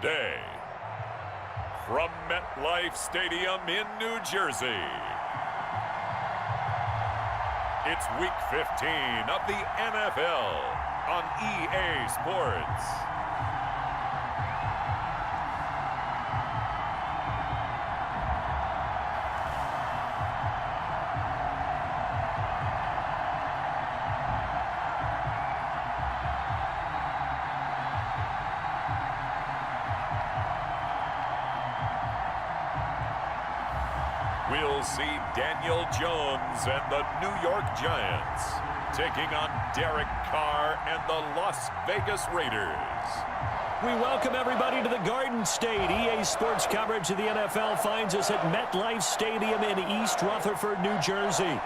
today, from MetLife Stadium in New Jersey, it's Week 15 of the NFL on EA Sports. We'll see Daniel Jones and the New York Giants taking on Derek Carr and the Las Vegas Raiders. We welcome everybody to the Garden State. EA Sports coverage of the NFL finds us at MetLife Stadium in East Rutherford, New Jersey.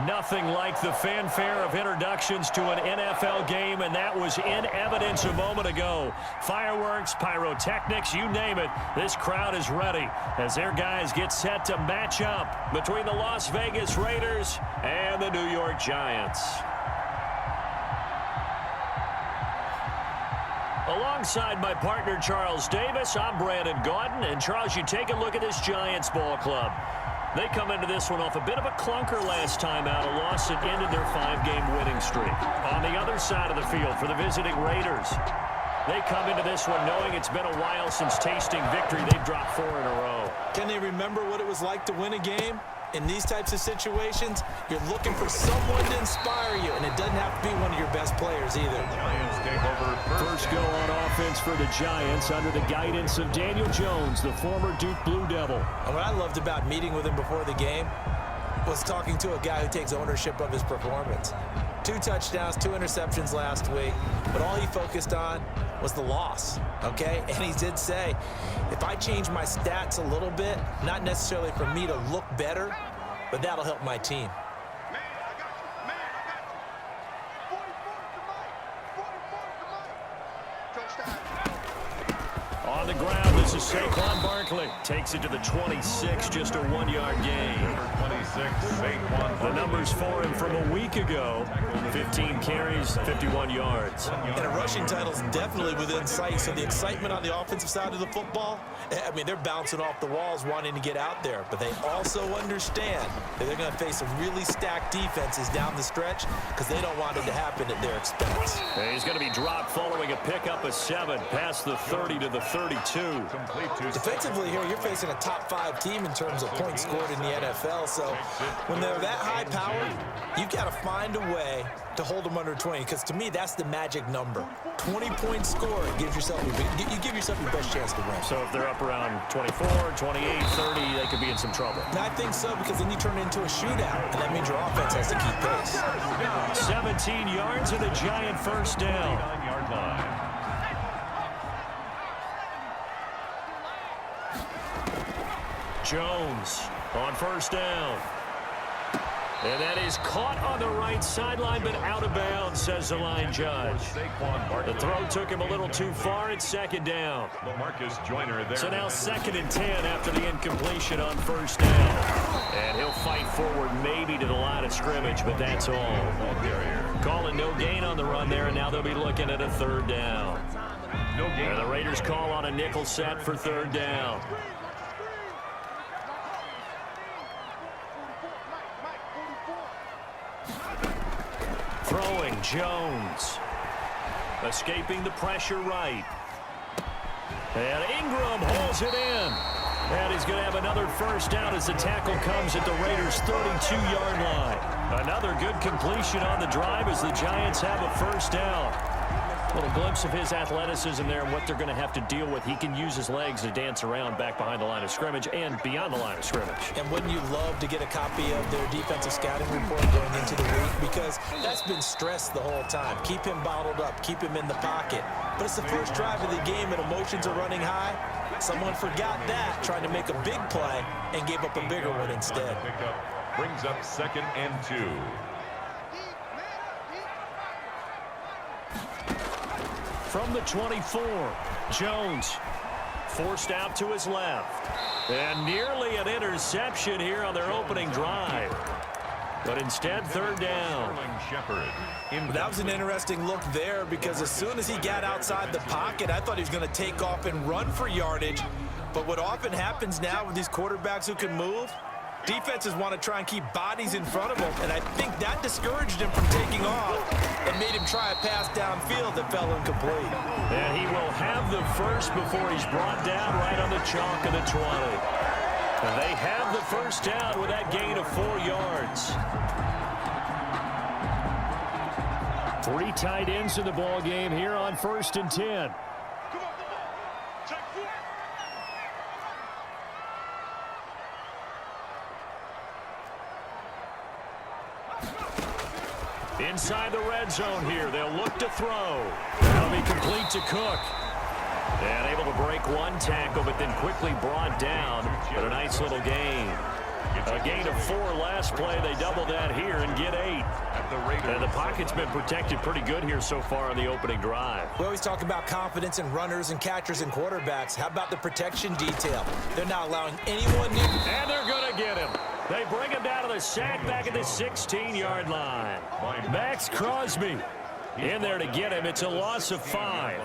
Nothing like the fanfare of introductions to an NFL game, and that was in evidence a moment ago. Fireworks, pyrotechnics, you name it. This crowd is ready as their guys get set to match up between the Las Vegas Raiders and the New York Giants. Alongside my partner, Charles Davis, I'm Brandon Gaudin. And, Charles, you take a look at this Giants ball club. They come into this one off a bit of a clunker last time out, a loss that ended their 5-game winning streak. On the other side of the field for the visiting Raiders, they come into this one knowing it's been a while since tasting victory. They've dropped 4 in a row. Can they remember what it was like to win a game? In these types of situations, you're looking for someone to inspire you, and it doesn't have to be one of your best players either. First go on offense for the Giants under the guidance of Daniel Jones, the former Duke Blue Devil. And what I loved about meeting with him before the game was talking to a guy who takes ownership of his performance. 2 touchdowns, 2 interceptions last week, but all he focused on was the loss, okay? And he did say, if I change my stats a little bit, not necessarily for me to look better, but that'll help my team. On the ground, this is Saquon Barkley. Takes it to the 26, just a 1-yard gain. Number 26, Saquon. The numbers for him from a week ago, 15 carries, 51 yards. And a rushing title is definitely within sight, so the excitement on the offensive side of the football, I mean, they're bouncing off the walls wanting to get out there, but they also understand that they're going to face some really stacked defenses down the stretch because they don't want it to happen at their expense. And he's going to be dropped following a pickup of 7 past the 30 to the 32. Defensively here, you're facing a top 5 team in terms of points scored in the NFL, so when they're that high powered, you've got to find a way to hold them under 20, because to me, that's the magic number. 20 points scored gives yourself, you give yourself your best chance to win. So if they're up around 24, 28, 30, they could be in some trouble. And I think so, because then you turn it into a shootout, and that means your offense has to keep pace. 17 yards and a Giant first down. 9-yard line. Jones on first down. And that is caught on the right sideline, but out of bounds, says the line judge. The throw took him a little too far. It's second down. So now 2nd and 10 after the incompletion on first down. And he'll fight forward maybe to the line of scrimmage, but that's all. Calling no gain on the run there, and now they'll be looking at a 3rd down. And the Raiders call on a nickel set for 3rd down. Throwing, Jones. Escaping the pressure right. And Ingram holds it in. And he's going to have another first down as the tackle comes at the Raiders' 32-yard line. Another good completion on the drive as the Giants have a first down. A little glimpse of his athleticism there and what they're going to have to deal with. He can use his legs to dance around back behind the line of scrimmage and beyond the line of scrimmage. And wouldn't you love to get a copy of their defensive scouting report going into the week? Because that's been stressed the whole time. Keep him bottled up. Keep him in the pocket. But it's the first drive of the game and emotions are running high. Someone forgot that, trying to make a big play, and gave up a bigger one instead. Brings up 2nd and 2. From the 24, Jones forced out to his left. And nearly an interception here on their opening drive. But instead, third down. That was an interesting look there because as soon as he got outside the pocket, I thought he was going to take off and run for yardage. But what often happens now with these quarterbacks who can move, defenses want to try and keep bodies in front of him, and I think that discouraged him from taking off and made him try a pass downfield that fell incomplete. And he will have the first before he's brought down right on the chalk of the 20. And they have the first down with that gain of 4 yards. 3 tight ends in the ball game here on 1st and 10. Inside the red zone here, they'll look to throw. That'll be complete to Cook. And able to break one tackle, but then quickly brought down. But a nice little gain. A gain of 4 last play. They double that here and get 8. And the pocket's been protected pretty good here so far on the opening drive. We always talk about confidence in runners and catchers and quarterbacks. How about the protection detail? They're not allowing anyone near. And they're going to get him. They bring him down to the sack back at the 16-yard line. Max Crosby in there to get him. It's a loss of 5.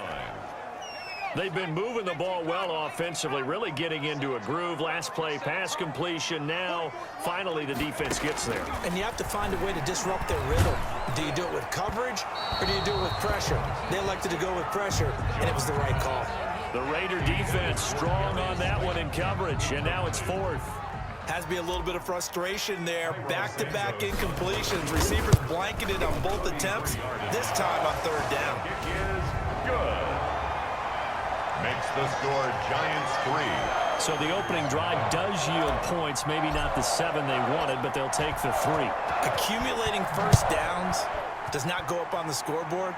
They've been moving the ball well offensively, really getting into a groove. Last play, pass completion. Now, finally, the defense gets there. And you have to find a way to disrupt their rhythm. Do you do it with coverage, or do you do it with pressure? They elected to go with pressure, and it was the right call. The Raider defense strong on that one in coverage, and now it's 4th. Has to be a little bit of frustration there. Back-to-back incompletions. Receivers blanketed on both attempts, this time on 3rd down. Kick is good. Makes the score Giants 3. So the opening drive does yield points, maybe not the 7 they wanted, but they'll take the 3. Accumulating first downs does not go up on the scoreboard,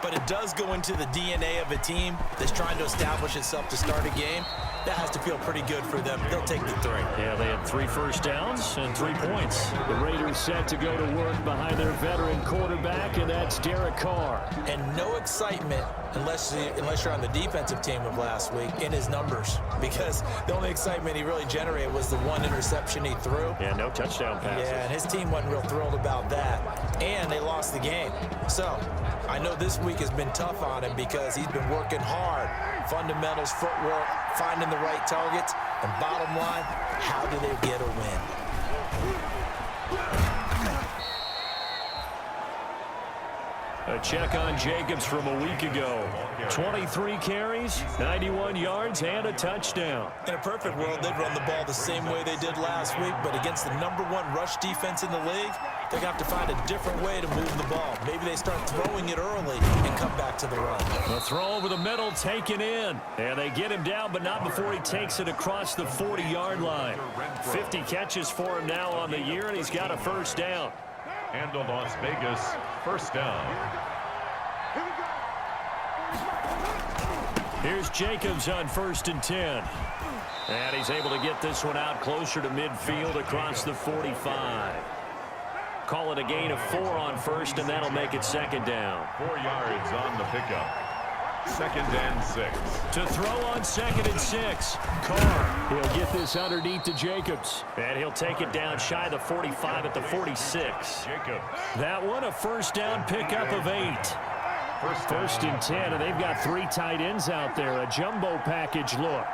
but it does go into the DNA of a team that's trying to establish itself to start a game. That has to feel pretty good for them. They'll take the 3. Yeah, they had 3 first downs and 3 points. The Raiders set to go to work behind their veteran quarterback, and that's Derek Carr. And no excitement unless you're on the defensive team of last week in his numbers, because the only excitement he really generated was the 1 interception he threw. Yeah, no touchdown passes. Yeah, and his team wasn't real thrilled about that, and they lost the game. So I know this week has been tough on him because he's been working hard. Fundamentals, footwork, finding the right targets, and bottom line, how do they get a win? A check on Jacobs from a week ago. 23 carries, 91 yards, and a touchdown. In a perfect world, they'd run the ball the same way they did last week, but against the #1 rush defense in the league, they're going to have to find a different way to move the ball. Maybe they start throwing it early and come back to the run. The throw over the middle taken in. And they get him down, but not before he takes it across the 40-yard line. 50 catches for him now on the year, and he's got a first down. And a Las Vegas first down. Here's Jacobs on 1st and 10. And he's able to get this one out closer to midfield across the 45. Call it a gain of 4 on 1st, and that'll make it 2nd down. 4 yards on the pickup. 2nd and 6. To throw on 2nd and 6. Carr, he'll get this underneath to Jacobs. And he'll take it down shy of the 45 at the 46. Jacobs. That one, a first down pickup of 8. First and 10, and they've got 3 tight ends out there. A jumbo package look.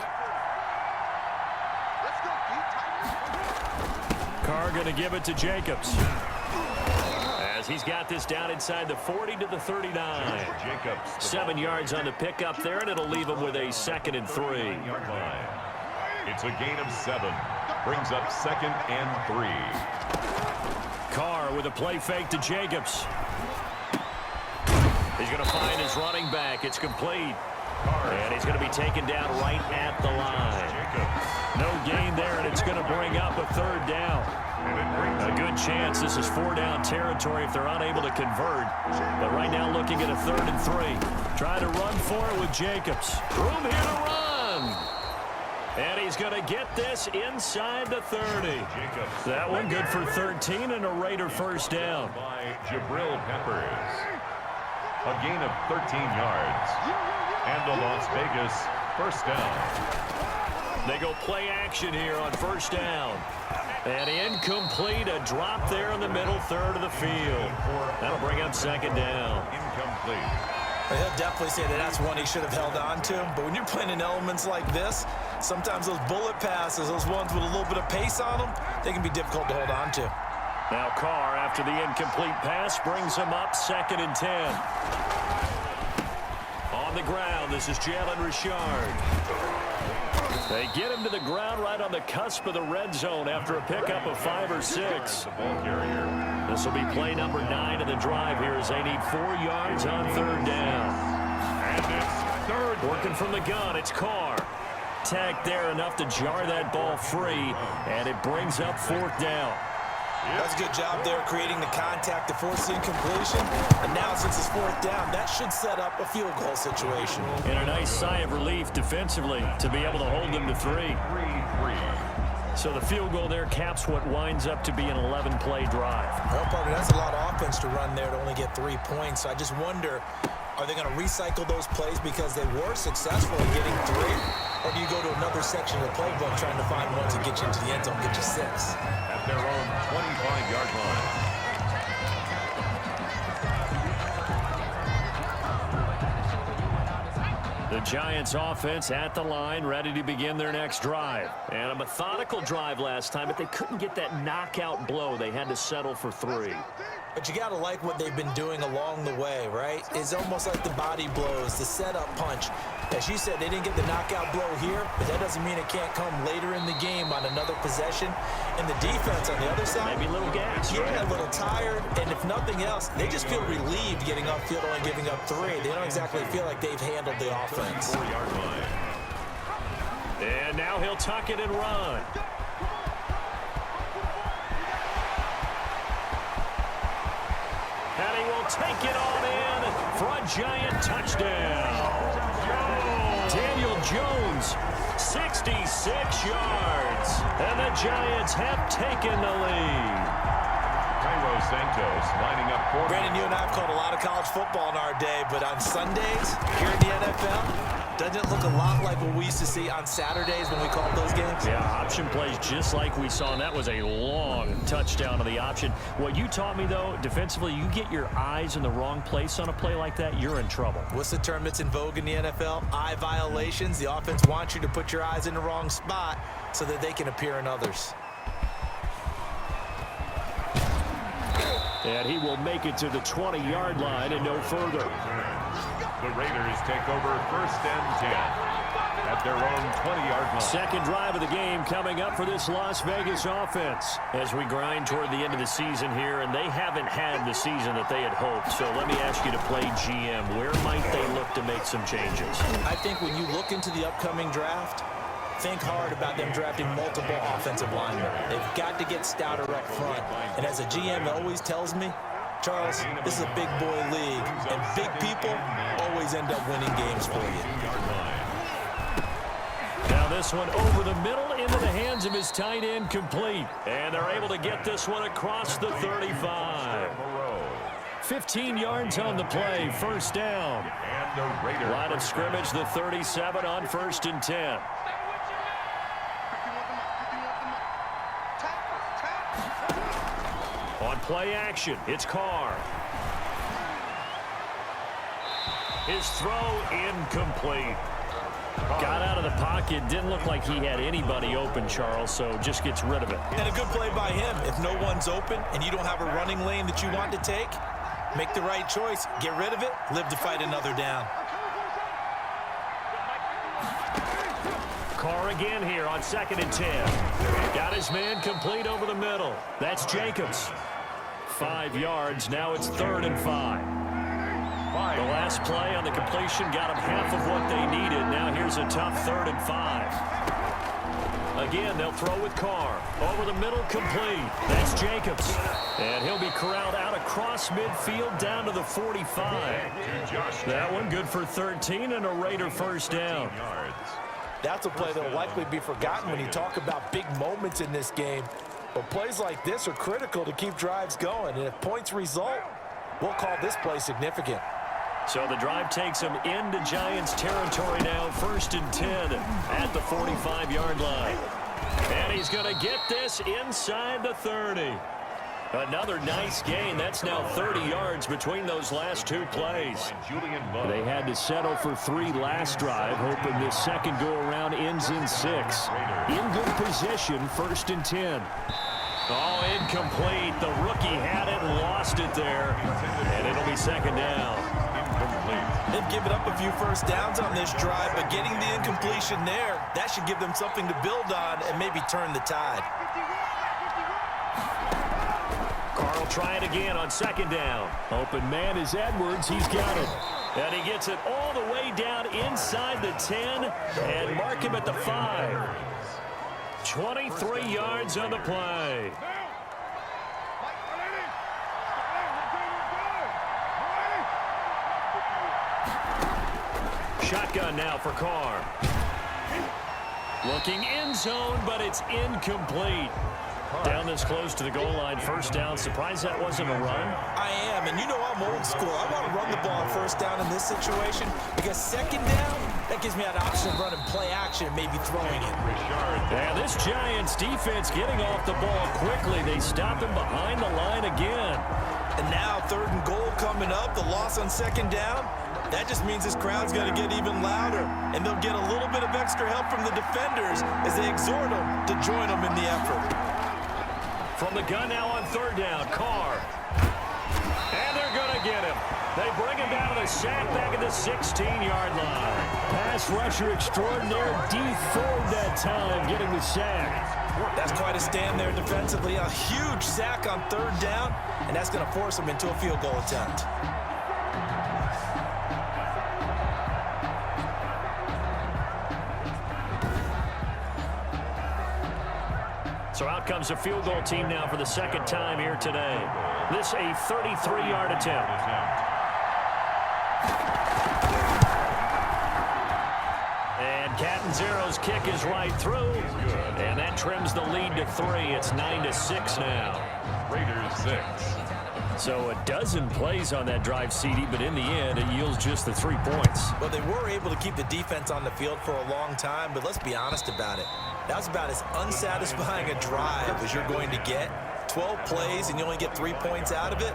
Carr going to give it to Jacobs. As he's got this down inside the 40 to the 39. Jacobs. 7 yards on the pickup there, and it'll leave him with a 2nd and 3. It's a gain of 7. Brings up 2nd and 3. Carr with a play fake to Jacobs. He's going to find his running back. It's complete. And he's going to be taken down right at the line. No gain there, and it's going to bring up a 3rd down. A good chance this is 4-down territory if they're unable to convert. But right now looking at a 3rd and 3. Trying to run for it with Jacobs. Room here to run. And he's going to get this inside the 30. That one good for 13 and a Raider first down. By Jabril Peppers. A gain of 13 yards. And the Las Vegas first down. They go play action here on 1st down. And incomplete, a drop there in the middle third of the field. That'll bring up second down. Incomplete. He'll definitely say that that's one he should have held on to. But when you're playing in elements like this, sometimes those bullet passes, those ones with a little bit of pace on them, they can be difficult to hold on to. Now Carr, after the incomplete pass, brings him up 2nd and 10. On the ground, this is Jalen Richard. They get him to the ground right on the cusp of the red zone after a pickup of 5 or 6. This will be play number 9 of the drive here as they need 4 yards on 3rd down. And it's 3rd. Working from the gun, it's Carr. Tagged there enough to jar that ball free, and it brings up 4th down. That's a good job there creating the contact to force the incompletion. And now since it's 4th down, that should set up a field goal situation. And a nice sigh of relief defensively to be able to hold them to 3. So the field goal there caps what winds up to be an 11-play drive. Well, partner, that's a lot of offense to run there to only get 3 points. So I just wonder, are they going to recycle those plays because they were successful in getting 3? Or do you go to another section of the playbook trying to find ones that get you into the end zone, get you 6? At their own 25-yard line. The Giants offense at the line, ready to begin their next drive. And a methodical drive last time, but they couldn't get that knockout blow. They had to settle for 3. But you got to like what they've been doing along the way, right? It's almost like the body blows, the setup punch. As you said, they didn't get the knockout blow here, but that doesn't mean it can't come later in the game on another possession. And the defense on the other side, Maybe a little gas. yeah, a little tired. And if nothing else, they just feel relieved getting upfield, only giving up 3. They don't exactly feel like they've handled the offense. 4-yard line. And now he'll tuck it and run. And he will take it on in for a Giant touchdown. Daniel Jones, 66 yards. And the Giants have taken the lead. Santos lining up for Brandon, you and I have called a lot of college football in our day, but on Sundays here in the NFL, doesn't it look a lot like what we used to see on Saturdays when we called those games? Yeah, option plays just like we saw, and that was a long touchdown of the option. What you taught me, though, defensively, you get your eyes in the wrong place on a play like that, you're in trouble. What's the term that's in vogue in the NFL? Eye violations. The offense wants you to put your eyes in the wrong spot so that they can appear in others. And he will make it to the 20-yard line and no further. The Raiders take over 1st and 10 at their own 20-yard line. Second drive of the game coming up for this Las Vegas offense as we grind toward the end of the season here, and they haven't had the season that they had hoped. So let me ask you to play GM. Where might they look to make some changes? I think when you look into the upcoming draft, think hard about them drafting multiple offensive linemen. They've got to get stouter up front. And as a GM always tells me, Charles, this is a big boy league, and big people always end up winning games for you. Now this one over the middle into the hands of his tight end, complete. And they're able to get this one across the 35. 15 yards on the play, 1st down. Line of scrimmage, the 37 on 1st and 10. On play action, it's Carr. His throw incomplete. Got out of the pocket. Didn't look like he had anybody open, Charles, so just gets rid of it. And a good play by him. If no one's open and you don't have a running lane that you want to take, make the right choice. Get rid of it. Live to fight another down. Carr again here on 2nd and 10. Got his man complete over the middle. That's Jacobs. 5 yards. Now it's 3rd and 5. The last play on the completion got them half of what they needed. Now here's a tough 3rd and 5. Again, they'll throw with Carr. Over the middle, complete. That's Jacobs. And he'll be corralled out across midfield down to the 45. That one good for 13 and a Raider 1st down. That's a play that will likely be forgotten when you talk about big moments in this game. But plays like this are critical to keep drives going. And if points result, we'll call this play significant. So the drive takes them into Giants territory now, 1st and 10 at the 45-yard line. And he's going to get this inside the 30. Another nice gain. That's now 30 yards between those last two plays. They had to settle for 3 last drive, hoping this second go-around ends in 6. In good position, 1st and 10. Oh, incomplete. The rookie had it and lost it there. And it'll be 2nd down. They've given up a few first downs on this drive, but getting the incompletion there, that should give them something to build on and maybe turn the tide. Carl try it again on 2nd down. Open man is Edwards. He's got it. And he gets it all the way down inside the 10 and mark him at the 5. 23 yards on the play. Shotgun now for Carr. Looking end zone, but it's incomplete. Down this close to the goal line, 1st down. Surprised that wasn't a run? I am, and you know I'm old school. I want to run the ball on 1st down in this situation because 2nd down, that gives me an option of running play action and maybe throwing it. And this Giants defense getting off the ball quickly. They stop him behind the line again. And now 3rd and goal coming up, the loss on 2nd down. That just means this crowd's going to get even louder, and they'll get a little bit of extra help from the defenders as they exhort them to join them in the effort. From the gun now on 3rd down, Carr. And they're going to get him. They bring him down to the sack back at the 16-yard line. Pass rusher extraordinaire, Defoe that time, getting the sack. That's quite a stand there defensively. A huge sack on 3rd down, and that's going to force them into a field goal attempt. So out comes the field goal team now for the 2nd time here today. This a 33-yard attempt. And Catanzero's kick is right through. And that trims the lead to 3. It's 9-6 now. Raiders 6. So a dozen plays on that drive, CD, but in the end, it yields just the 3 points. Well, they were able to keep the defense on the field for a long time, but let's be honest about it. That was about as unsatisfying a drive as you're going to get. 12 plays and you only get 3 points out of it.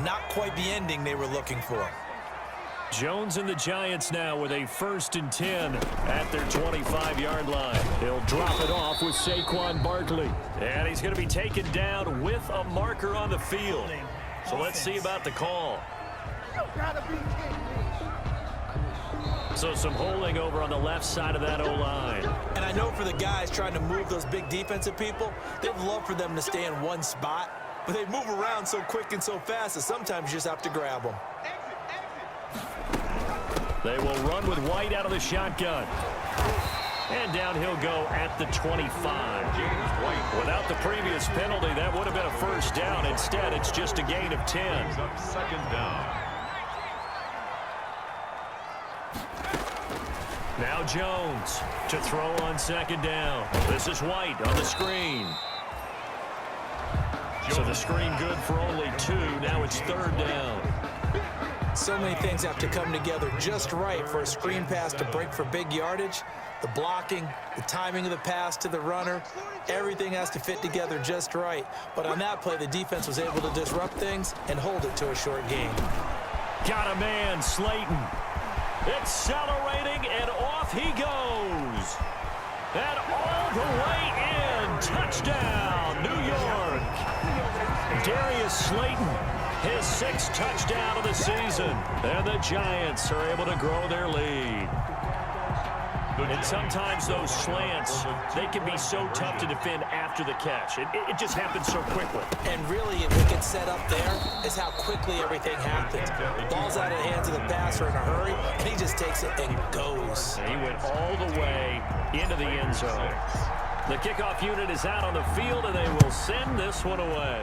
Not quite the ending they were looking for. Jones and the Giants now with a 1st and 10 at their 25-yard line. He'll drop it off with Saquon Barkley. And he's going to be taken down with a marker on the field. So let's see about the call. So some holding over on the left side of that O-line. And I know for the guys trying to move those big defensive people, they'd love for them to stay in one spot, but they move around so quick and so fast that sometimes you just have to grab them. They will run with White out of the shotgun. And down he'll go at the 25. Without the previous penalty, that would have been a 1st down. Instead, it's just a gain of 10. 2nd down. Now Jones to throw on 2nd down. This is White on the screen. So the screen good for only 2. Now it's 3rd down. So many things have to come together just right for a screen pass to break for big yardage. The blocking, the timing of the pass to the runner, everything has to fit together just right. But on that play, the defense was able to disrupt things and hold it to a short gain. Got a man, Slayton. Accelerating, and off he goes. And all the way in. Touchdown, New York. Darius Slayton, his 6th touchdown of the season. And the Giants are able to grow their lead. And sometimes those slants, they can be so tough to defend after the catch. It just happens so quickly. And really, if it gets set up there, is how quickly everything happens. Ball's out of the hands of the passer in a hurry, and he just takes it and goes. And he went all the way into the end zone. The kickoff unit is out on the field, and they will send this one away.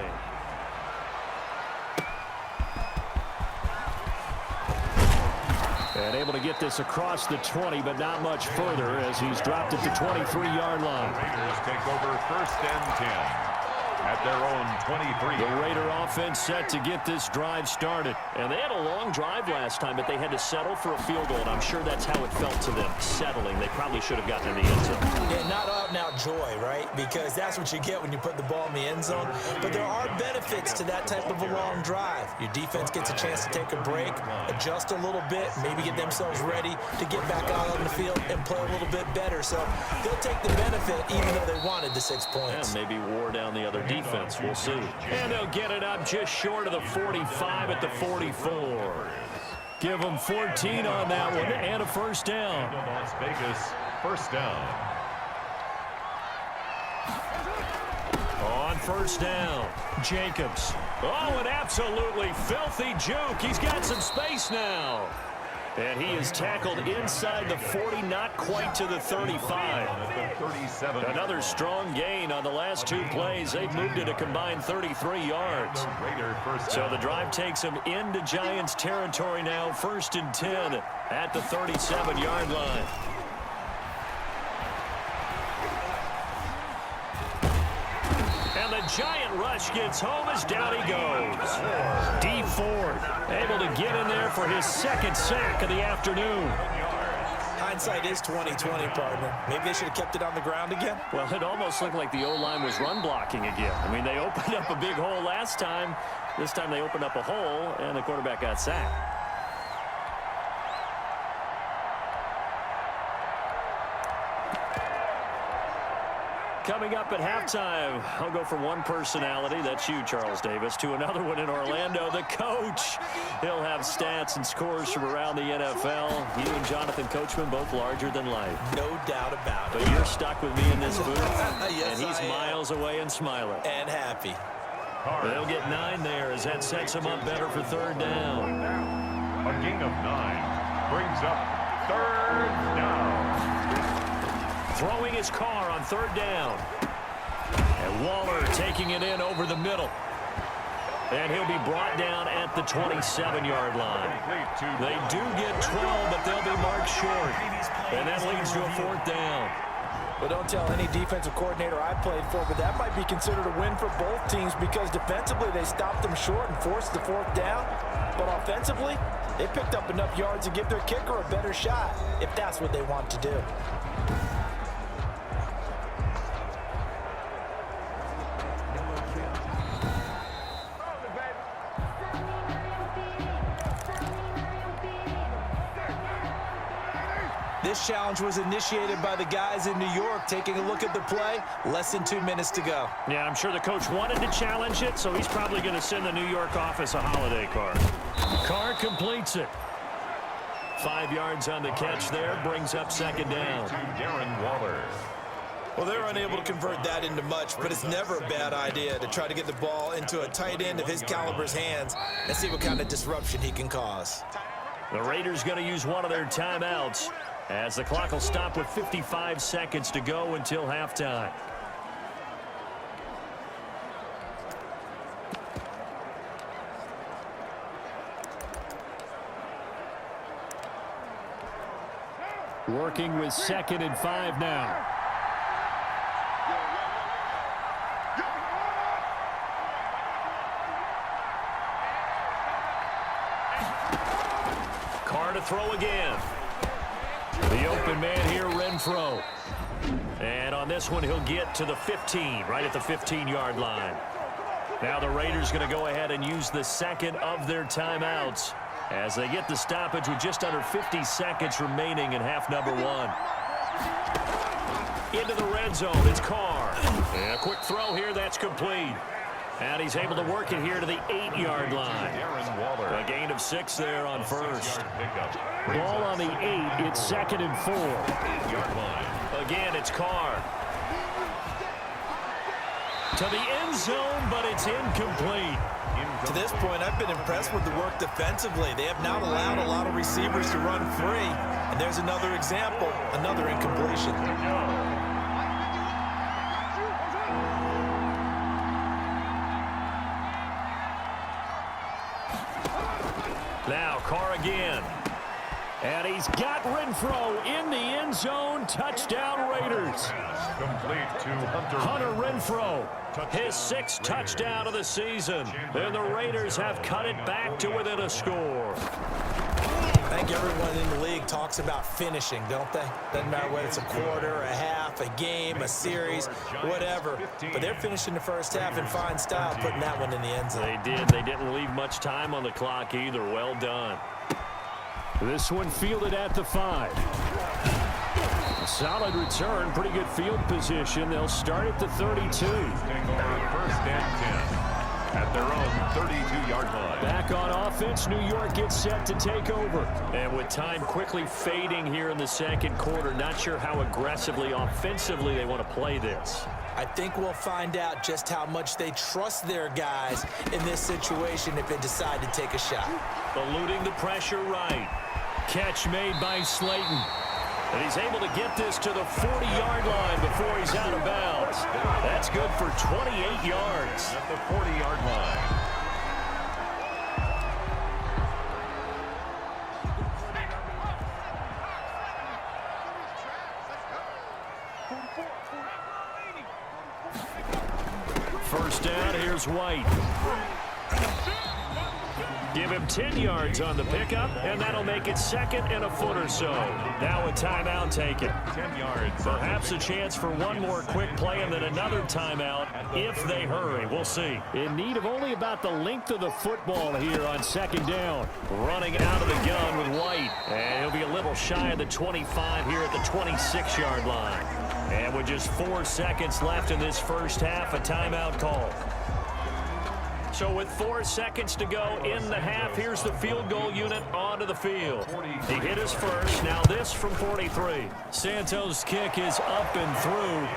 And able to get this across the 20, but not much further as he's dropped at the 23-yard line. Raiders take over 1st and 10. at their own 23. The Raider offense set to get this drive started. And they had a long drive last time, but they had to settle for a field goal, and I'm sure that's how it felt to them, settling. They probably should have gotten in the end zone. Yeah, not out-and-out joy, right? Because that's what you get when you put the ball in the end zone. But there are benefits to that type of a long drive. Your defense gets a chance to take a break, adjust a little bit, maybe get themselves ready to get back out on the field and play a little bit better. So they'll take the benefit even though they wanted the 6 points. And maybe wore down the other defense. We'll see. And they'll get it up just short of the 45 at the 44. Give them 14 on that one and a first down. Las Vegas, first down. On first down, Jacobs. Oh, an absolutely filthy juke. He's got some space now. And he is tackled inside the 40, not quite to the 35. Another strong gain on the last two plays. They've moved it a combined 33 yards. So the drive takes them into Giants territory now, 1st and 10 at the 37-yard line. And the Giant rush gets home as down he goes. D Ford able to get in there for his second sack of the afternoon. Hindsight is 20/20, partner. Maybe they should have kept it on the ground again. Well, it almost looked like the O-line was run blocking again. I mean, they opened up a big hole last time. This time they opened up a hole, and the quarterback got sacked. Coming up at halftime, I'll go from one personality, that's you, Charles Davis, to another one in Orlando, the coach. He'll have stats and scores from around the NFL. You and Jonathan Coachman, both larger than life. No doubt about it. But you're stuck with me in this booth, Yes, and he's miles away and smiling. And happy. They'll get 9 there as that sets them up better for third down. A gain of 9 brings up third down. Throwing his car on third down. And Waller taking it in over the middle. And he'll be brought down at the 27-yard line. They do get 12, but they'll be marked short. And that leads to a 4th down. Well, don't tell any defensive coordinator I played for, but that might be considered a win for both teams because defensively they stopped them short and forced the 4th down. But offensively, they picked up enough yards to give their kicker a better shot if that's what they want to do. This challenge was initiated by the guys in New York. Taking a look at the play, less than 2 minutes to go. Yeah, I'm sure the coach wanted to challenge it, so he's probably going to send the New York office a holiday card. Carr completes it. 5 yards on the catch there, brings up second down. Darren Waller. Well, they're unable to convert that into much, but it's never a bad idea to try to get the ball into a tight end of his caliber's hands and see what kind of disruption he can cause. The Raiders going to use one of their timeouts as the clock will stop with 55 seconds to go until halftime. Working with 2nd and 5 now. Carr to throw again. The open man here, Renfro. And on this one, he'll get to the 15, right at the 15-yard line. Now the Raiders going to go ahead and use the second of their timeouts as they get the stoppage with just under 50 seconds remaining in half number 1. Into the red zone, it's Carr. And a quick throw here, that's complete. And he's able to work it here to the 8-yard line. A gain of 6 there on first. Ball on the 8, it's 2nd and 4. Again, it's Carr. To the end zone, but it's incomplete. To this point, I've been impressed with the work defensively. They have not allowed a lot of receivers to run free. And there's another example, another incompletion. Now, Carr again. And he's got Renfro in the end zone. Touchdown, Raiders. Complete to Hunter Renfro, his 6th touchdown of the season. And the Raiders have cut it back to within a score. I think everyone in the league talks about finishing, don't they? Doesn't matter whether it's a quarter, a half, a game, a series, whatever. But they're finishing the first half in fine style, putting that one in the end zone. They did. They didn't leave much time on the clock either. Well done. This one fielded at the 5. A solid return, pretty good field position. They'll start at the 32. First and 10 at their own 32-yard line. Back on offense, New York gets set to take over. And with time quickly fading here in the second quarter, not sure how aggressively, offensively they want to play this. I think we'll find out just how much they trust their guys in this situation if they decide to take a shot. Eluding the pressure right. Catch made by Slayton. And he's able to get this to the 40-yard line before he's out of bounds. That's good for 28 yards. At the 40-yard line. First down, here's White. Give him 10 yards on the pickup, and that'll make it 2nd and a foot or so. Now a timeout taken. 10 yards. Perhaps a chance for one more quick play and then another timeout if they hurry. We'll see. In need of only about the length of the football here on 2nd down. Running out of the gun with White. And he'll be a little shy of the 25 here at the 26-yard line. And with just 4 seconds left in this first half, a timeout call. So with 4 seconds to go in the half, here's the field goal unit onto the field. He hit his first. Now this from 43. Santos' kick is up and through,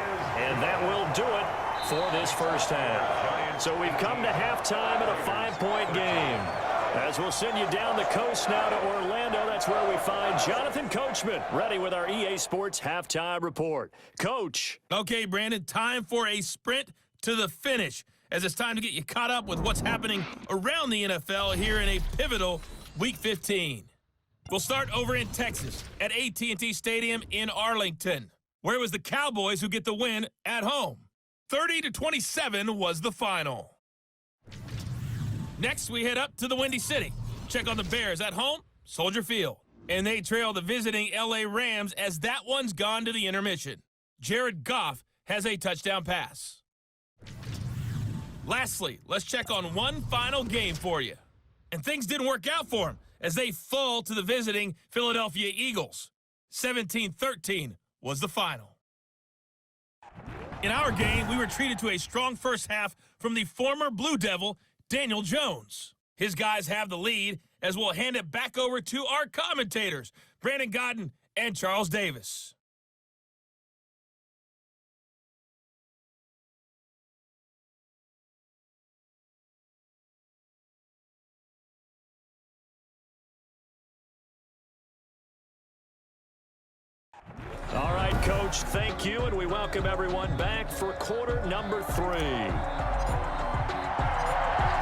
and that will do it for this first half. So we've come to halftime in a 5-point game. As we'll send you down the coast now to Orlando, that's where we find Jonathan Coachman, ready with our EA Sports Halftime Report. Coach. Okay, Brandon, time for a sprint to the finish, as it's time to get you caught up with what's happening around the NFL here in a pivotal Week 15. We'll start over in Texas at AT&T Stadium in Arlington, where it was the Cowboys who get the win at home. 30-27 was the final. Next, we head up to the Windy City. Check on the Bears at home, Soldier Field. And they trail the visiting L.A. Rams as that one's gone to the intermission. Jared Goff has a touchdown pass. Lastly, let's check on one final game for you. And things didn't work out for them as they fall to the visiting Philadelphia Eagles. 17-13 was the final. In our game, we were treated to a strong first half from the former Blue Devil, Daniel Jones. His guys have the lead as we'll hand it back over to our commentators, Brandon Godden and Charles Davis. All right, Coach, thank you, and we welcome everyone back for quarter number 3.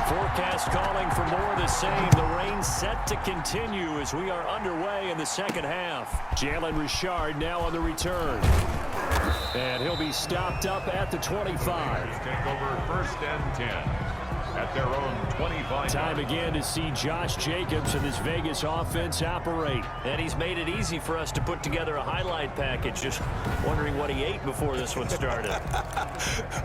Forecast calling for more of the same. The rain set to continue as we are underway in the second half. Jalen Richard now on the return. And he'll be stopped up at the 25. Take over first and 10. At their own 25. Time again to see Josh Jacobs and this Vegas offense operate. And he's made it easy for us to put together a highlight package. Just wondering what he ate before this one started.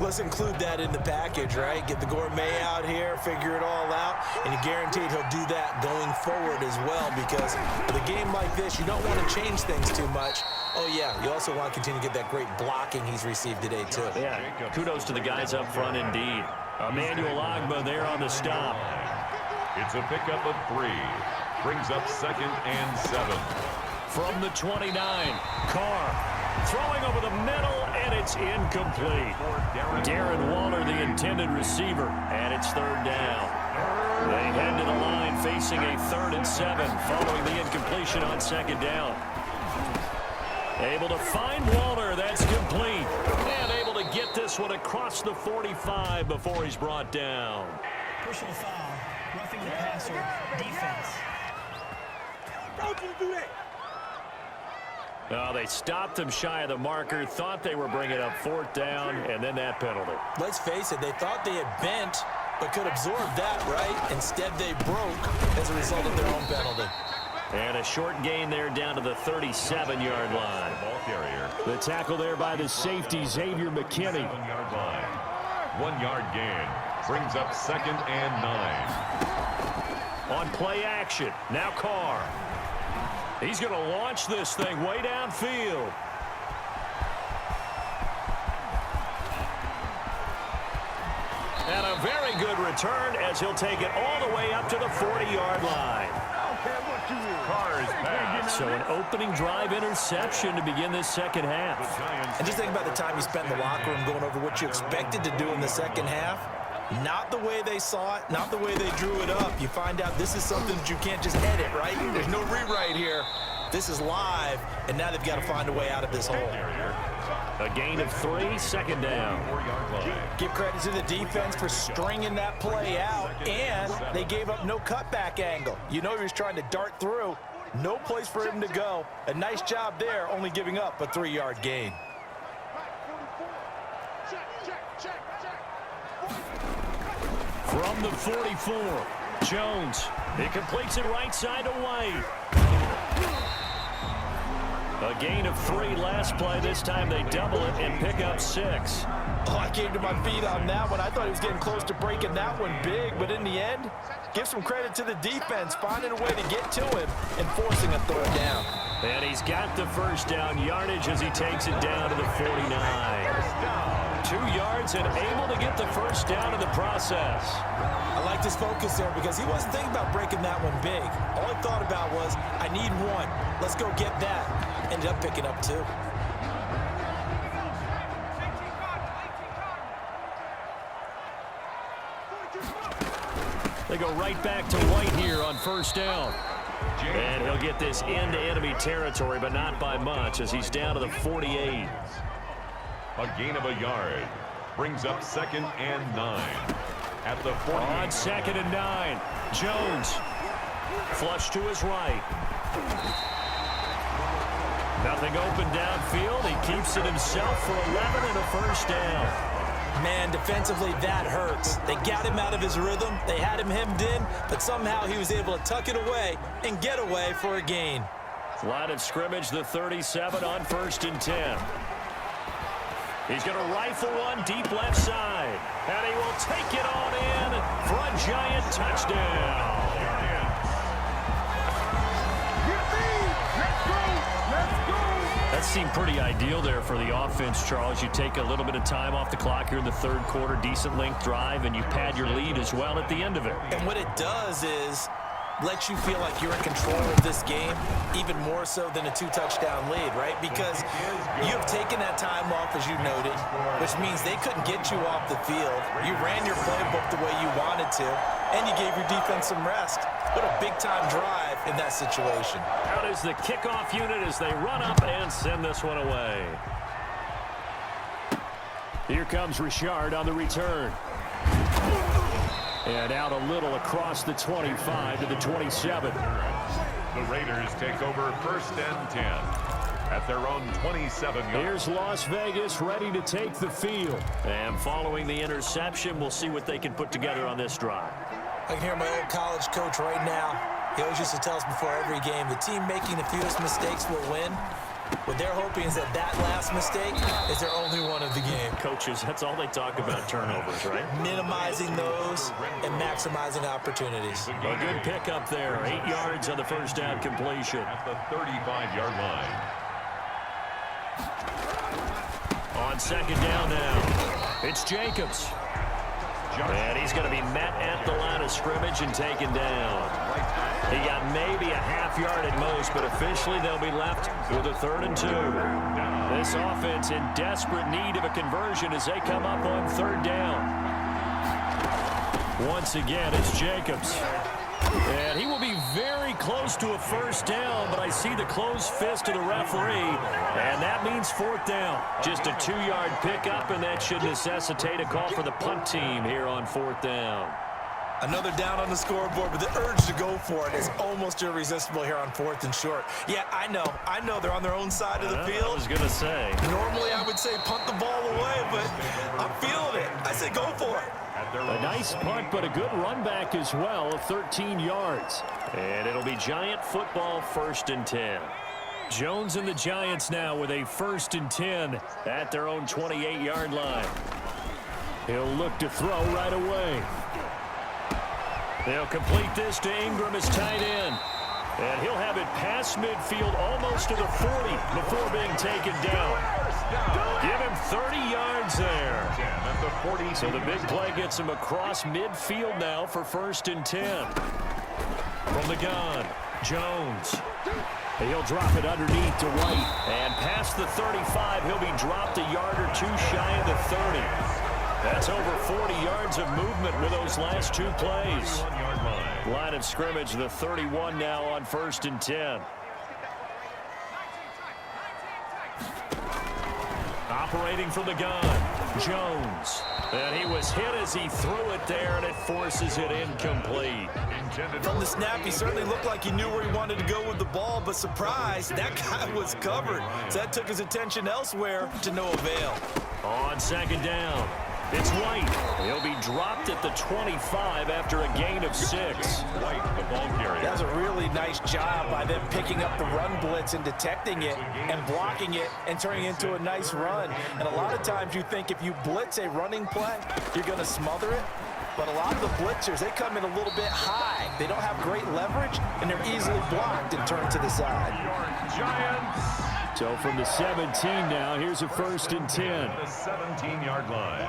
Let's include that in the package, right? Get the gourmet out here, figure it all out, and you're guaranteed he'll do that going forward as well, because with a game like this, you don't want to change things too much. Oh, yeah, you also want to continue to get that great blocking he's received today, too. Yeah, kudos to the guys up front indeed. Emmanuel Ogbah there on the stop. It's a pickup of 3. Brings up 2nd and 7. From the 29, Carr throwing over the middle, and it's incomplete. Darren Waller, the intended receiver, and it's 3rd down. They head to the line facing a 3rd and 7 following the incompletion on 2nd down. Able to find Waller, that's complete. And able to get this one across the 45 before he's brought down. Personal foul, roughing the passer, defense. Don't you do that. Oh, they stopped him shy of the marker, thought they were bringing up 4th down, and then that penalty. Let's face it, they thought they had bent, but could absorb that, right? Instead, they broke as a result of their own penalty. And a short gain there down to the 37-yard line. Ball carrier. The tackle there by the safety, Xavier McKinney. 7-yard line. 1-yard gain. Brings up 2nd and 9. On play action, now Carr. He's going to launch this thing way downfield. And a very good return as he'll take it all the way up to the 40-yard line. Carr's pass. So an opening drive interception to begin this second half. And just think about the time you spent in the locker room going over what you expected to do in the second half. Not the way they saw it, not the way they drew it up. You find out this is something that you can't just edit, right? There's no rewrite here. This is live, and now they've got to find a way out of this hole. A gain of 3, 2nd down. 4-yard line. Give credit to the defense for stringing that play out, and they gave up no cutback angle. You know he was trying to dart through. No place for him to go. A nice job there, only giving up a 3-yard gain. From the 44, Jones. He completes it right side to White. A gain of 3 last play. This time they double it and pick up 6. Oh, I came to my feet on that one. I thought he was getting close to breaking that one big, but in the end, give some credit to the defense, finding a way to get to him and forcing a 3rd down. And he's got the 1st down yardage as he takes it down to the 49. 2 yards and able to get the 1st down in the process. I like this focus there because he wasn't thinking about breaking that one big. All he thought about was, I need 1. Let's go get that. Ended up picking up 2. They go right back to White here on 1st down. And he'll get this into enemy territory, but not by much as he's down to the 48. A gain of a yard. Brings up 2nd and 9. At the 40. On 2nd and 9. Jones. Flush to his right. Nothing open downfield. He keeps it himself for 11 and a 1st down. Man, defensively, that hurts. They got him out of his rhythm. They had him hemmed in, but somehow he was able to tuck it away and get away for a gain. Line of scrimmage, the 37 on 1st and 10. He's going to rifle one deep left side. And he will take it on in for a giant touchdown. That seemed pretty ideal there for the offense, Charles. You take a little bit of time off the clock here in the 3rd quarter, decent length drive, and you pad your lead as well at the end of it. And what it does is let you feel like you're in control of this game, even more so than a 2-touchdown lead, right? Because you have taken that time off, as you noted, which means they couldn't get you off the field. You ran your playbook the way you wanted to, and you gave your defense some rest. What a big-time drive in that situation. Out is the kickoff unit as they run up and send this one away. Here comes Richard on the return. And out a little across the 25 to the 27. The Raiders take over 1st and 10 at their own 27. Here's Las Vegas ready to take the field. And following the interception, we'll see what they can put together on this drive. I can hear my old college coach right now. He always used to tell us before every game, the team making the fewest mistakes will win. What they're hoping is that that last mistake is their only one of the game. Coaches, that's all they talk about, turnovers, right? Minimizing those and maximizing opportunities. A good pickup there. 8 yards on the 1st down completion. At the 35-yard line. On 2nd down now, it's Jacobs. And he's going to be met at the line of scrimmage and taken down. He got maybe a half yard at most, but officially they'll be left with a 3rd and 2. This offense in desperate need of a conversion as they come up on 3rd down. Once again, it's Jacobs. And he will be very close to a 1st down, but I see the closed fist of the referee, and that means 4th down. Just a 2-yard pickup, and that should necessitate a call for the punt team here on 4th down. Another down on the scoreboard, but the urge to go for it is almost irresistible here on 4th and short. Yeah, I know they're on their own side of the field. I was going to say. Normally I would say punt the ball away, but I'm feeling it. I say go for it. A nice punt, but a good run back as well of 13 yards. And it'll be Giant football, 1st and 10. Jones and the Giants now with a 1st and 10 at their own 28-yard line. He'll look to throw right away. They'll complete this to Ingram as tight end. And he'll have it past midfield almost to the 40 before being taken down. Give him 30 yards there. So the big play gets him across midfield now for 1st and 10. From the gun, Jones. He'll drop it underneath to White. And past the 35, he'll be dropped a yard or two shy of the 30. That's over 40 yards of movement with those last 2 plays. Line of scrimmage, the 31 now on 1st and 10. Operating from the gun, Jones. And he was hit as he threw it there, and it forces it incomplete. From the snap, he certainly looked like he knew where he wanted to go with the ball, but surprise, that guy was covered. So that took his attention elsewhere to no avail. On 2nd down, it's White. He'll be dropped at the 25 after a gain of 6. White, the ball carrier. That was a really nice job by them picking up the run blitz and detecting it and blocking it and turning it into a nice run. And a lot of times you think if you blitz a running play, you're going to smother it. But a lot of the blitzers, they come in a little bit high. They don't have great leverage, and they're easily blocked and turned to the side. Giants. So from the 17 now, here's a 1st and 10. The 17-yard line.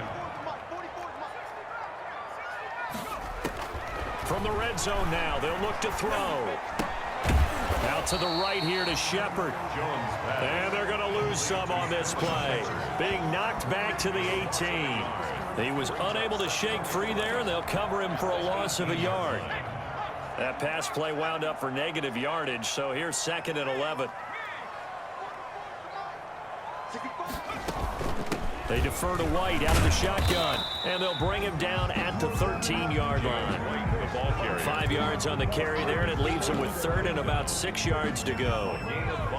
From the red zone now, they'll look to throw. Out to the right here to Shepard. And they're going to lose some on this play. Being knocked back to the 18. He was unable to shake free there, and they'll cover him for a loss of a yard. That pass play wound up for negative yardage, so here's 2nd and 11. They defer to White out of the shotgun, and they'll bring him down at the 13-yard line. 5 yards on the carry there, and it leaves him with 3rd and about 6 yards to go.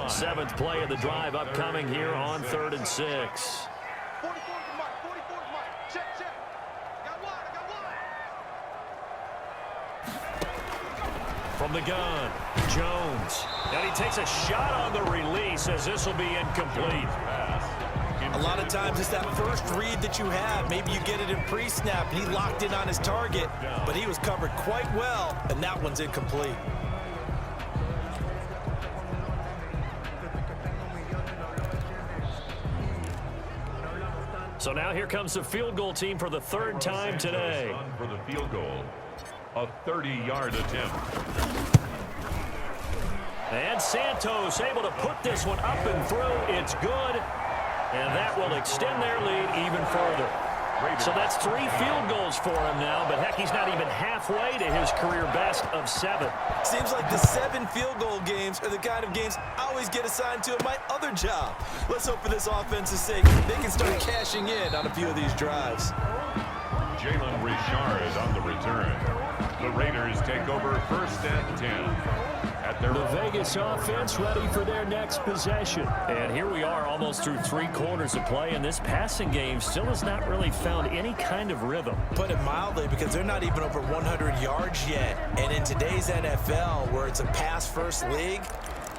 7th play of the drive upcoming here on 3rd and 6. From the gun, Jones. And he takes a shot on the release as this will be incomplete. A lot of times it's that first read that you have. Maybe you get it in pre-snap, and he locked in on his target, but he was covered quite well, and that one's incomplete. So now here comes the field goal team for the 3rd time today. For the field goal, a 30-yard attempt. And Santos able to put this one up and through. It's good. And that will extend their lead even further. So that's 3 field goals for him now, but heck, he's not even halfway to his career best of 7. Seems like the 7 field goal games are the kind of games I always get assigned to in my other job. Let's hope for this offense's sake they can start cashing in on a few of these drives. Jalen Richard on the return. The Raiders take over 1st and 10. The Vegas offense ready for their next possession. And here we are almost through 3 quarters of play, and this passing game still has not really found any kind of rhythm. Put it mildly, because they're not even over 100 yards yet. And in today's NFL, where it's a pass-first league,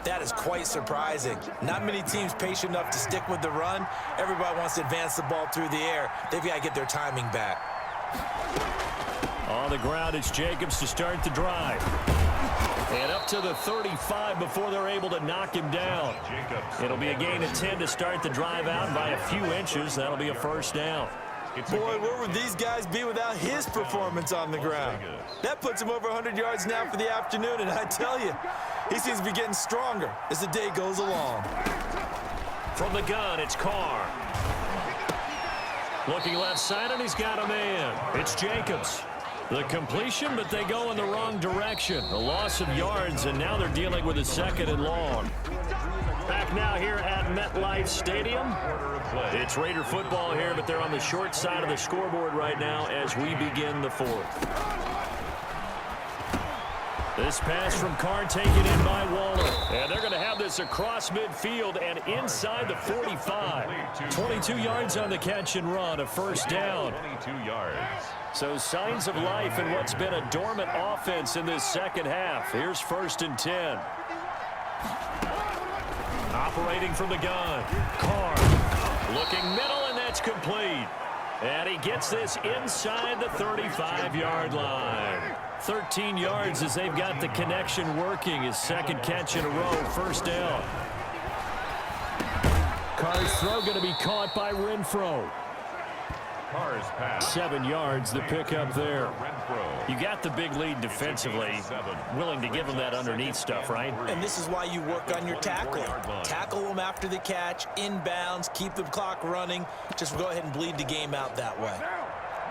that is quite surprising. Not many teams patient enough to stick with the run. Everybody wants to advance the ball through the air. They've got to get their timing back. On the ground, it's Jacobs to start the drive. And up to the 35 before they're able to knock him down. It'll be a gain of 10 to start the drive out, and by a few inches, that'll be a 1st down. Boy, where would these guys be without his performance on the ground? That puts him over 100 yards now for the afternoon, and I tell you, he seems to be getting stronger as the day goes along. From the gun, it's Carr. Looking left side, and he's got a man. It's Jacobs. The completion, but they go in the wrong direction. A loss of yards, and now they're dealing with a 2nd and long. Back now here at MetLife Stadium. It's Raider football here, but they're on the short side of the scoreboard right now as we begin the 4th. This pass from Carr taken in by Waller. And they're going to have this across midfield and inside the 45. 22 yards on the catch and run, a first down. 22 yards. So signs of life in what's been a dormant offense in this second half. Here's 1st and 10. Operating from the gun. Carr looking middle, and that's complete. And he gets this inside the 35-yard line. 13 yards as they've got the connection working. His second catch in a row, first down. Carr's throw going to be caught by Renfro. Carr's pass. 7 yards, the pickup there. You got the big lead defensively. Willing to give them that underneath stuff, right? And this is why you work on your tackling. Tackle them after the catch, inbounds, keep the clock running. Just go ahead and bleed the game out that way.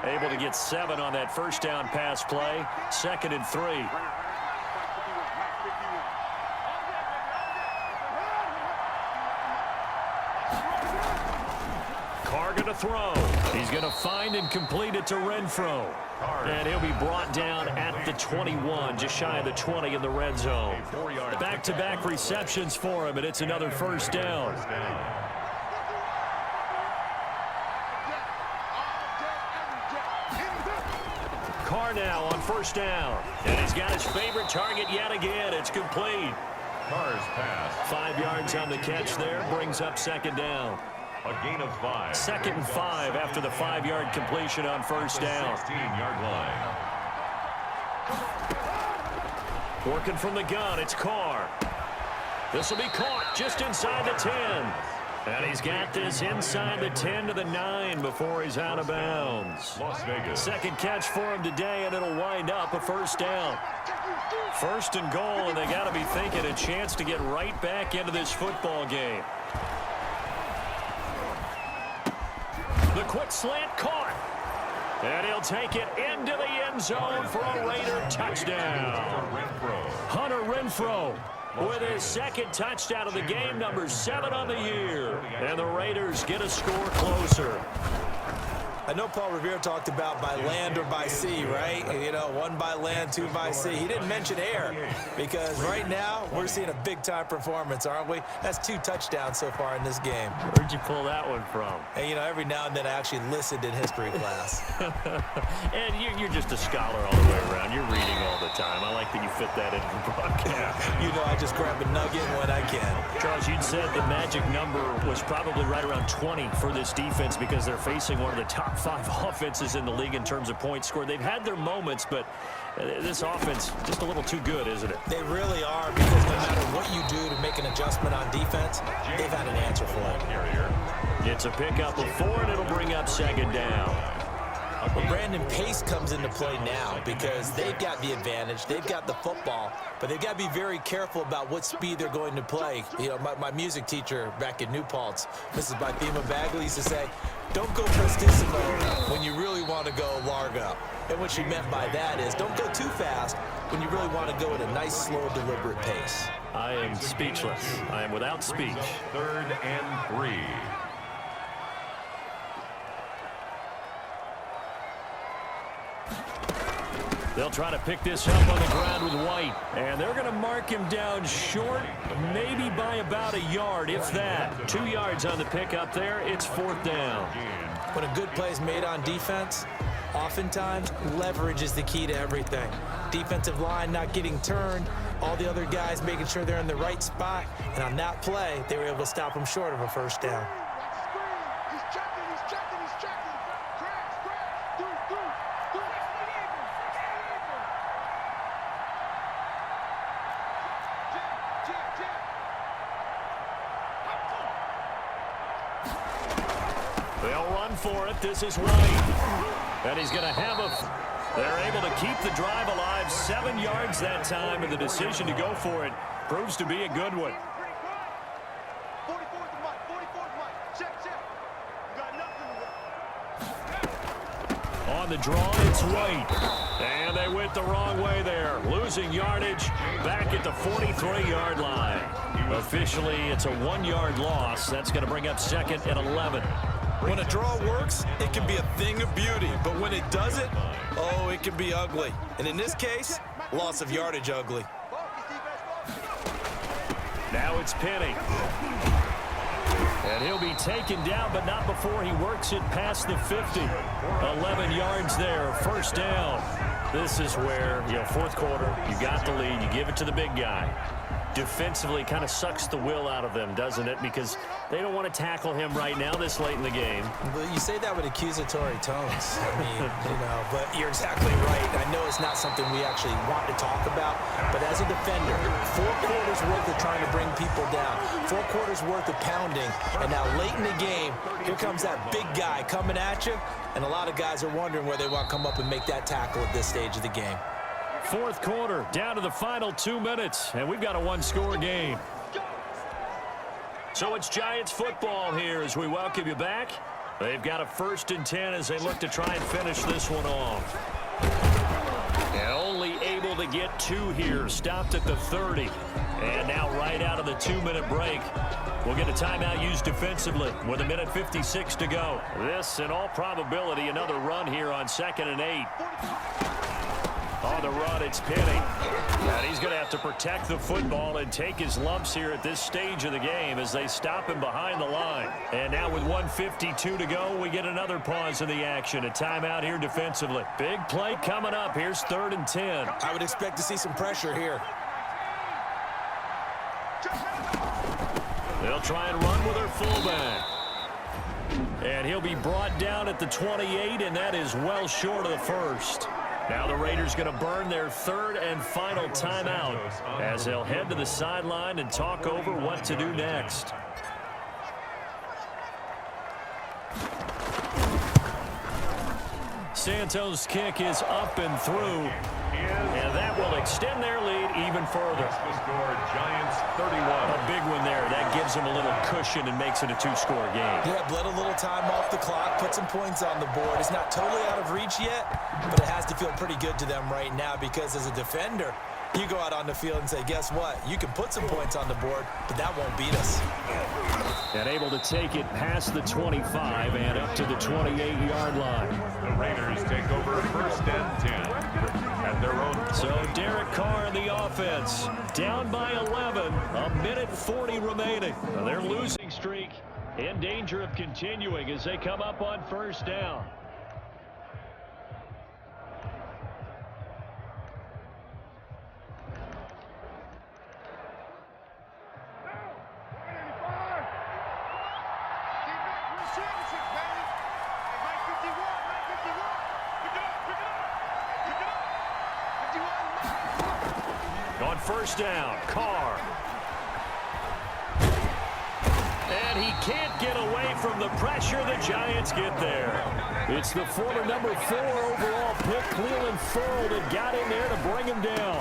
Able to get 7 on that first down pass play. 2nd and 3. Carr going to throw. He's going to find and complete it to Renfro. And he'll be brought down at the 21, just shy of the 20 in the red zone. Back-to-back receptions for him, and it's another first down. Carr now on first down. And he's got his favorite target yet again. It's complete. Carr's pass. 5 yards on the catch there. Brings up 2nd down. A gain of 5. 2nd and 5 after the 5-yard completion on first down. 16-yard line. Working from the gun, it's Carr. This will be caught just inside the 10. And he's got this inside the 10 to the 9 before he's out of bounds. Las Vegas. Second catch for him today, and it'll wind up a first down. 1st and goal, and they got to be thinking a chance to get right back into this football game. The quick slant caught. And he'll take it into the end zone for a Raider touchdown. Hunter Renfro with his 2nd touchdown of the game, number 7 on the year. And the Raiders get a score closer. I know Paul Revere talked about by land or by sea, right? You know, 1 by land, 2 by sea. He didn't mention air because right now we're seeing a big-time performance, aren't we? That's 2 touchdowns so far in this game. Where'd you pull that one from? And, you know, every now and then I actually listened in history class. And you're just a scholar all the way around. You're reading all the time. I like that you fit that into the broadcast. You know, I just grab a nugget when I can. Charles, you'd said the magic number was probably right around 20 for this defense because they're facing one of the top 5 offenses in the league in terms of points scored. They've had their moments, but this offense just a little too good, isn't it? They really are, because no matter what you do to make an adjustment on defense, they've had an answer for it. It's a pickup of 4, and it'll bring up 2nd down. Well, Brandon, pace comes into play now because they've got the advantage. They've got the football, but they've got to be very careful about what speed they're going to play. You know, my music teacher back in New Paltz, Mrs. Bythema Bagley, used to say, don't go prestissimo when you really want to go largo. And what she meant by that is don't go too fast when you really want to go at a nice, slow, deliberate pace. I am speechless. I am without speech. 3rd and 3. They'll try to pick this up on the ground with White. And they're going to mark him down short, maybe by about a yard, if that. 2 yards on the pickup there. It's 4th down. When a good play is made on defense, oftentimes leverage is the key to everything. Defensive line not getting turned, all the other guys making sure they're in the right spot. And on that play, they were able to stop him short of a first down. They'll run for it. This is White. And he's going to have they're able to keep the drive alive. 7 yards that time, and the decision to go for it proves to be a good one. On the draw, it's White. And they went the wrong way there. Losing yardage back at the 43-yard line. Officially, it's a 1-yard loss. That's going to bring up 2nd and 11. When a draw works, it can be a thing of beauty. But when it doesn't, oh, it can be ugly. And in this case, loss of yardage ugly. Now it's Penny. And he'll be taken down, but not before he works it past the 50. 11 yards there, first down. This is where, fourth quarter, you got the lead, you give it to the big guy. Defensively kind of sucks the will out of them, doesn't it? Because they don't want to tackle him right now this late in the game. But you say that with accusatory tones. I mean, but you're exactly right. I know it's not something we actually want to talk about, but as a defender, 4 quarters worth of trying to bring people down, 4 quarters worth of pounding, and now late in the game, here comes that big guy coming at you, and a lot of guys are wondering where they want to come up and make that tackle at this stage of the game. Fourth quarter, down to the final 2 minutes, and we've got a one-score game. So it's Giants football here as we welcome you back. They've got a 1st and 10 as they look to try and finish this one off. And only able to get 2 here, stopped at the 30. And now right out of the 2-minute break, we'll get a timeout used defensively with 1:56 to go. This, in all probability, another run here on 2nd and 8. On the run, it's Penny. And he's going to have to protect the football and take his lumps here at this stage of the game as they stop him behind the line. And now with 1:52 to go, we get another pause in the action. A timeout here defensively. Big play coming up. Here's 3rd and 10. I would expect to see some pressure here. They'll try and run with their fullback. And he'll be brought down at the 28, and that is well short of the first. Now the Raiders going to burn their 3rd and final timeout as they'll head to the sideline and talk over what to do next. Santos' kick is up and through, and that will extend their lead even further. The score, Giants 31. A big one there. That gives them a little cushion and makes it a 2-score game. Yeah, bled a little time off the clock, put some points on the board. It's not totally out of reach yet, but it has to feel pretty good to them right now because as a defender, you go out on the field and say, guess what? You can put some points on the board, but that won't beat us. And able to take it past the 25 and up to the 28-yard line. The Raiders take over 1st and 10 at their own. So Derek Carr in the offense, down by 11, 1:40 remaining. Their losing streak in danger of continuing as they come up on 1st down. On 1st down, Carr. And he can't get away from the pressure. The Giants get there. It's the former number 4 overall pick, Cleveland Ferrell, that got in there to bring him down.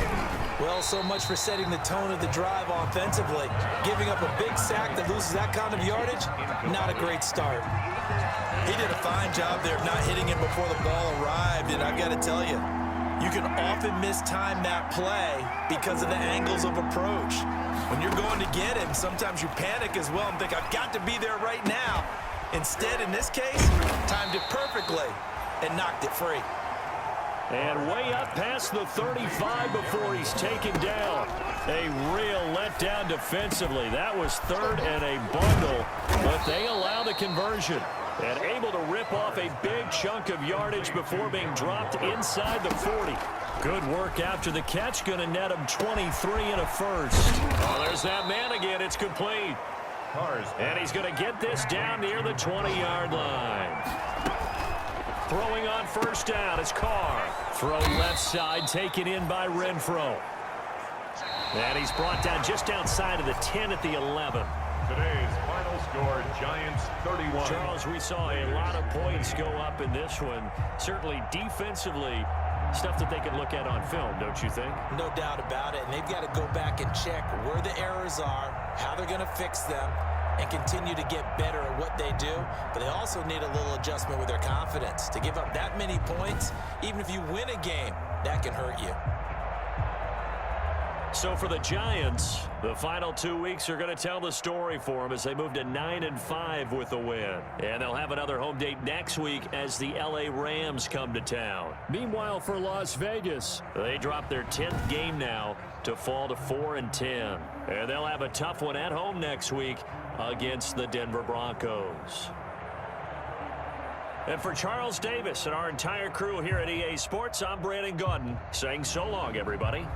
Well, so much for setting the tone of the drive offensively. Giving up a big sack that loses that kind of yardage, not a great start. He did a fine job there of not hitting him before the ball arrived, and I've got to tell you, you can often mistime that play because of the angles of approach. When you're going to get him, sometimes you panic as well and think, I've got to be there right now. Instead, in this case, timed it perfectly and knocked it free. And way up past the 35 before he's taken down. A real letdown defensively. That was 3rd and a bundle, but they allow the conversion. And able to rip off a big chunk of yardage before being dropped inside the 40. Good work after the catch. Going to net him 23 and a first. Oh, there's that man again. It's complete. And he's going to get this down near the 20-yard line. Throwing on 1st down is Carr. Throw left side, taken in by Renfro. And he's brought down just outside of the 10 at the 11. Today's final score, Giants 31. Charles, we saw a lot of points go up in this one. Certainly defensively, stuff that they can look at on film, don't you think? No doubt about it. And they've got to go back and check where the errors are, how they're going to fix them, and continue to get better at what they do. But they also need a little adjustment with their confidence. To give up that many points, even if you win a game, that can hurt you. So for the Giants, the final 2 weeks are going to tell the story for them as they move to 9-5 with a win. And they'll have another home date next week as the LA Rams come to town. Meanwhile, for Las Vegas, they drop their 10th game now to fall to 4-10. And they'll have a tough one at home next week against the Denver Broncos. And for Charles Davis and our entire crew here at EA Sports, I'm Brandon Gaudin saying so long, everybody.